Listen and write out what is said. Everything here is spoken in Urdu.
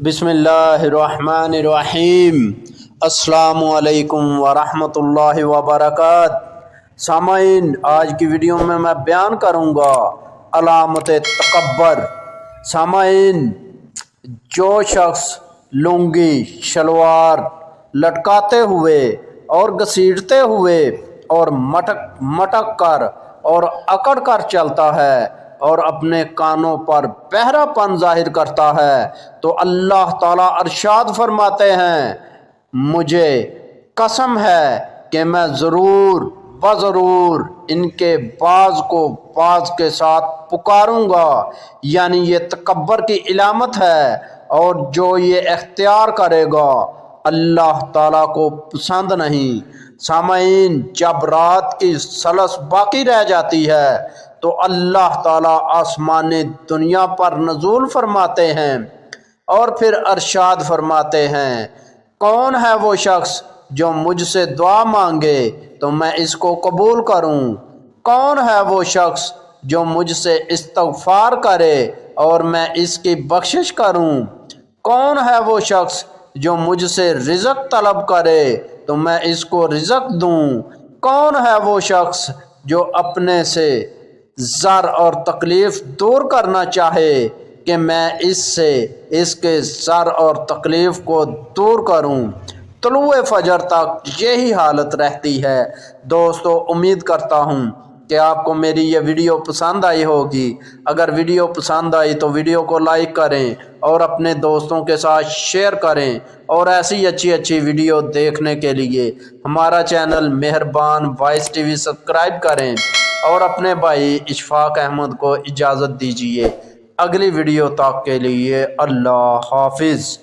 بسم اللہ الرحمن الرحیم۔ السلام علیکم ورحمۃ اللہ وبرکاتہ۔ سامعین، آج کی ویڈیو میں بیان کروں گا علامت تکبر۔ سامعین، جو شخص لنگی شلوار لٹکاتے ہوئے اور گھسیٹتے ہوئے اور مٹک کر اور اکڑ کر چلتا ہے اور اپنے کانوں پر بہرا پن ظاہر کرتا ہے تو اللہ تعالیٰ ارشاد فرماتے ہیں، مجھے قسم ہے کہ میں ضرور ان کے بعض کو بعض کے ساتھ پکاروں گا۔ یعنی یہ تکبر کی علامت ہے، اور جو یہ اختیار کرے گا اللہ تعالیٰ کو پسند نہیں۔ سامعین، جب رات کی ثلث باقی رہ جاتی ہے تو اللہ تعالیٰ آسمان دنیا پر نزول فرماتے ہیں اور پھر ارشاد فرماتے ہیں، کون ہے وہ شخص جو مجھ سے دعا مانگے تو میں اس کو قبول کروں؟ کون ہے وہ شخص جو مجھ سے استغفار کرے اور میں اس کی بخشش کروں؟ کون ہے وہ شخص جو مجھ سے رزق طلب کرے تو میں اس کو رزق دوں؟ کون ہے وہ شخص جو اپنے سے زر اور تکلیف دور کرنا چاہے کہ میں اس کے زر اور تکلیف کو دور کروں؟ طلوع فجر تک یہی حالت رہتی ہے۔ دوستو، امید کرتا ہوں کہ آپ کو میری یہ ویڈیو پسند آئی ہوگی۔ اگر ویڈیو پسند آئی تو ویڈیو کو لائک کریں اور اپنے دوستوں کے ساتھ شیئر کریں، اور ایسی اچھی ویڈیو دیکھنے کے لیے ہمارا چینل مہربان وائس ٹی وی سبسکرائب کریں، اور اپنے بھائی اشفاق احمد کو اجازت دیجیے۔ اگلی ویڈیو تک کے لیے اللہ حافظ۔